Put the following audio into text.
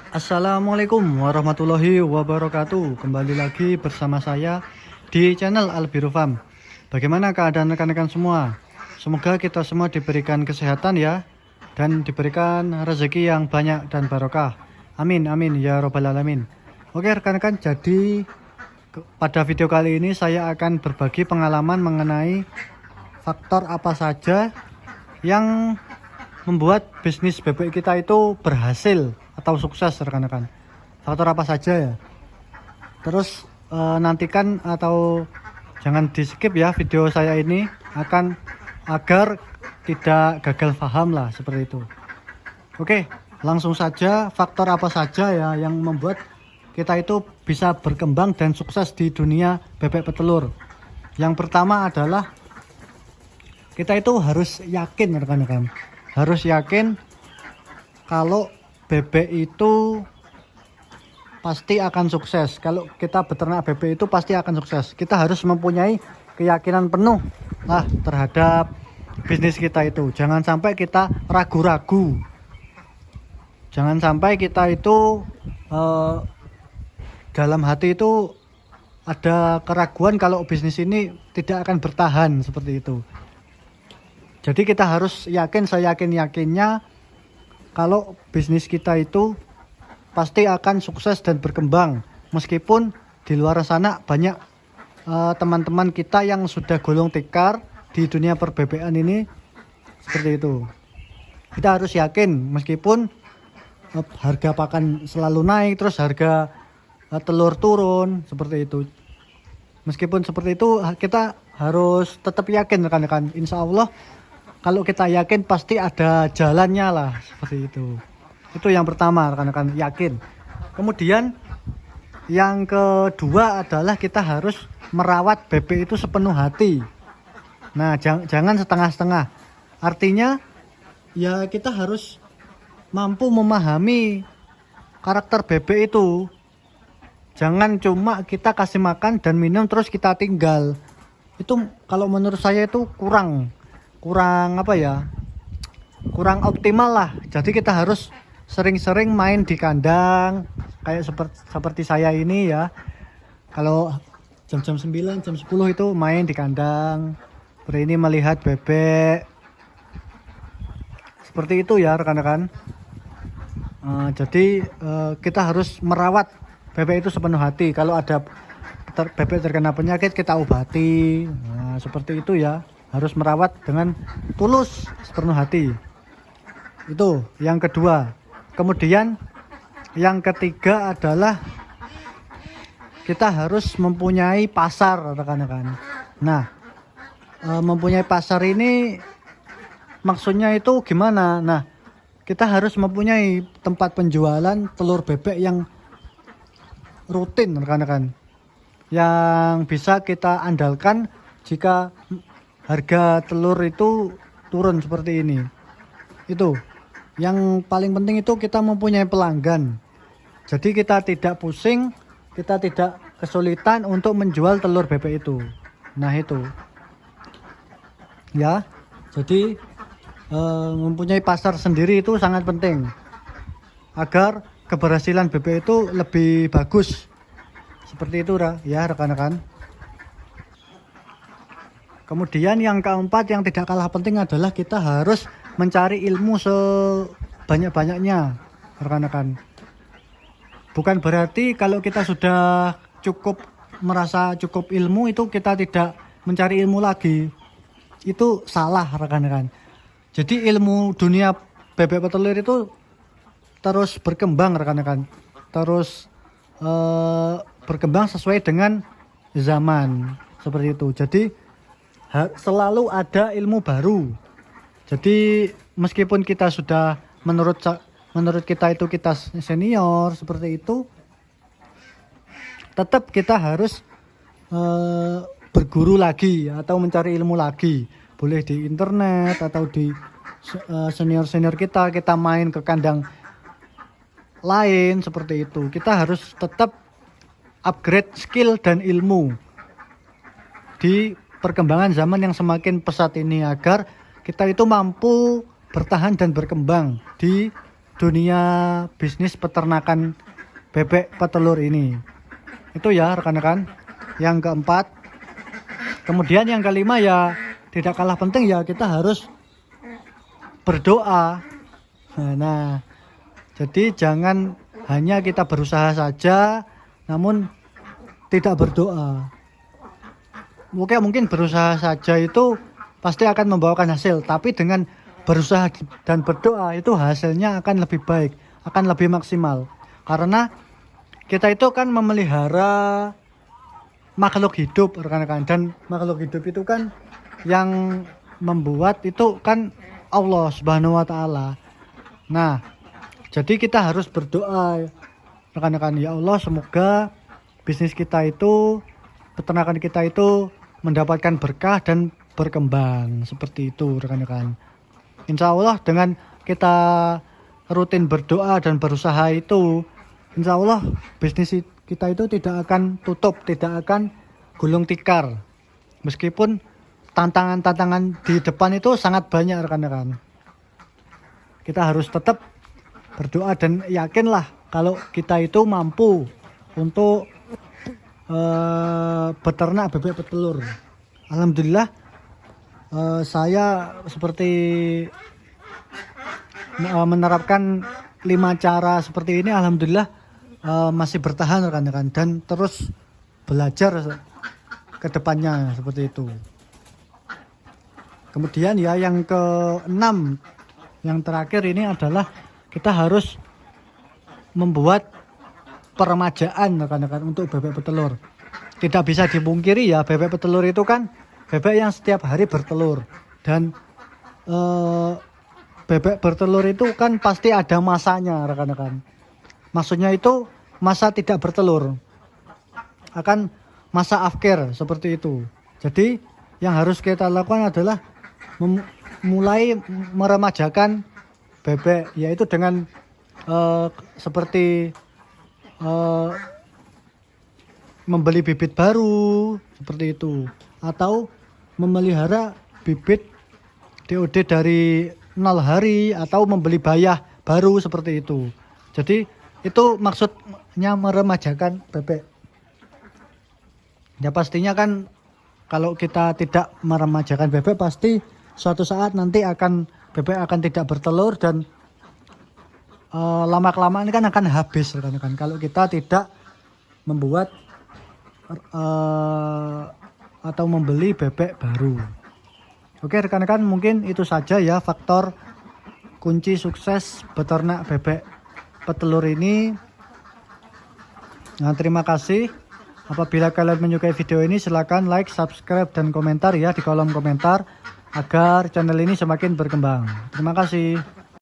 Assalamualaikum warahmatullahi wabarakatuh. Kembali lagi bersama saya di channel Albiru Farm. Bagaimana keadaan rekan-rekan semua? Semoga kita semua diberikan kesehatan ya, dan diberikan rezeki yang banyak dan barokah. Amin amin ya robbal alamin. Oke rekan-rekan, jadi pada video kali ini saya akan berbagi pengalaman mengenai faktor apa saja yang membuat bisnis bebek kita itu berhasil atau sukses rekan-rekan. Faktor apa saja ya. Terus nantikan atau jangan di skip ya video saya ini, agar tidak gagal paham lah seperti itu. Oke, langsung saja. Faktor apa saja ya yang membuat kita itu bisa berkembang dan sukses di dunia bebek petelur. Yang pertama adalah kita itu harus yakin rekan-rekan. Harus yakin kalau bebek itu pasti akan sukses. Kalau kita beternak bebek itu pasti akan sukses. Kita harus mempunyai keyakinan penuh lah terhadap bisnis kita itu. Jangan sampai kita ragu-ragu. Jangan sampai kita itu dalam hati itu ada keraguan kalau bisnis ini tidak akan bertahan seperti itu. Jadi kita harus yakin, seyakin-yakinnya kalau bisnis kita itu pasti akan sukses dan berkembang. Meskipun di luar sana banyak teman-teman kita yang sudah gulung tikar di dunia perbebekan ini seperti itu. Kita harus yakin meskipun harga pakan selalu naik, terus harga telur turun seperti itu. Meskipun seperti itu kita harus tetap yakin rekan-rekan. Insya Allah kalau kita yakin pasti ada jalannya lah seperti itu. Itu yang pertama rekan-rekan, yakin. Kemudian yang kedua adalah kita harus merawat bebek itu sepenuh hati. Nah jangan setengah-setengah. Artinya ya kita harus mampu memahami karakter bebek itu. Jangan cuma kita kasih makan dan minum terus kita tinggal. Itu kalau menurut saya itu kurang apa ya, kurang optimal lah. Jadi kita harus sering-sering main di kandang kayak seperti saya ini ya. Kalau jam-jam 9 jam 10 itu main di kandang, ini melihat bebek seperti itu ya rekan-rekan. Jadi kita harus merawat bebek itu sepenuh hati. Kalau ada bebek terkena penyakit kita obati. Nah seperti itu ya, harus merawat dengan tulus sepenuh hati. Itu yang kedua. Kemudian yang ketiga adalah kita harus mempunyai pasar rekan-rekan. Nah mempunyai pasar ini maksudnya itu gimana? Nah kita harus mempunyai tempat penjualan telur bebek yang rutin rekan-rekan, yang bisa kita andalkan jika harga telur itu turun seperti ini. Itu yang paling penting, itu kita mempunyai pelanggan. Jadi kita tidak pusing, kita tidak kesulitan untuk menjual telur bebek itu. Nah itu ya, jadi mempunyai pasar sendiri itu sangat penting agar keberhasilan bebek itu lebih bagus. Seperti itu ya rekan-rekan. Kemudian yang keempat yang tidak kalah penting adalah kita harus mencari ilmu sebanyak-banyaknya rekan-rekan. Bukan berarti kalau kita sudah merasa cukup ilmu itu kita tidak mencari ilmu lagi. Itu salah rekan-rekan. Jadi ilmu dunia bebek petelur itu terus berkembang rekan-rekan. Terus berkembang sesuai dengan zaman seperti itu. Jadi selalu ada ilmu baru. Jadi meskipun kita sudah menurut kita itu kita senior seperti itu, tetap kita harus berguru lagi atau mencari ilmu lagi. Boleh di internet atau di senior kita main ke kandang lain seperti itu. Kita harus tetap upgrade skill dan ilmu di perkembangan zaman yang semakin pesat ini, agar kita itu mampu bertahan dan berkembang di dunia bisnis peternakan bebek petelur ini. Itu ya rekan-rekan. Yang keempat. Kemudian yang kelima ya tidak kalah penting ya, kita harus berdoa. Nah, jadi jangan hanya kita berusaha saja namun tidak berdoa. Oke, mungkin berusaha saja itu pasti akan membawakan hasil, tapi dengan berusaha dan berdoa itu hasilnya akan lebih baik, akan lebih maksimal. Karena kita itu kan memelihara makhluk hidup rekan-rekan, dan makhluk hidup itu kan yang membuat itu kan Allah Subhanahu wa taala. Nah, jadi kita harus berdoa rekan-rekan, ya Allah semoga bisnis kita itu, peternakan kita itu mendapatkan berkah dan berkembang seperti itu rekan-rekan. Insya Allah dengan kita rutin berdoa dan berusaha itu, insya Allah bisnis kita itu tidak akan tutup, tidak akan gulung tikar. Meskipun tantangan-tantangan di depan itu sangat banyak rekan-rekan. Kita harus tetap berdoa dan yakinlah kalau kita itu mampu untuk beternak bebek petelur. Alhamdulillah saya seperti menerapkan 5 cara seperti ini. Alhamdulillah masih bertahan rekan-rekan, dan terus belajar ke depannya seperti itu. Kemudian ya yang ke-6, yang terakhir ini adalah kita harus membuat peremajaan rekan-rekan untuk bebek petelur. Tidak bisa dipungkiri ya, bebek petelur itu kan bebek yang setiap hari bertelur, dan bebek bertelur itu kan pasti ada masanya rekan-rekan. Maksudnya itu masa tidak bertelur, akan masa afkir seperti itu. Jadi yang harus kita lakukan adalah mulai meremajakan bebek, yaitu dengan seperti membeli bibit baru seperti itu, atau memelihara bibit DOD dari 0 hari, atau membeli bayah baru seperti itu. Jadi itu maksudnya meremajakan bebek. Ya pastinya kan kalau kita tidak meremajakan bebek, pasti suatu saat nanti bebek akan tidak bertelur, dan lama-kelamaan ini kan akan habis rekan-rekan kalau kita tidak membuat atau membeli bebek baru. Oke rekan-rekan, mungkin itu saja ya faktor kunci sukses beternak bebek petelur ini. Nah, terima kasih. Apabila kalian menyukai video ini, silakan like, subscribe, dan komentar ya di kolom komentar agar channel ini semakin berkembang. Terima kasih.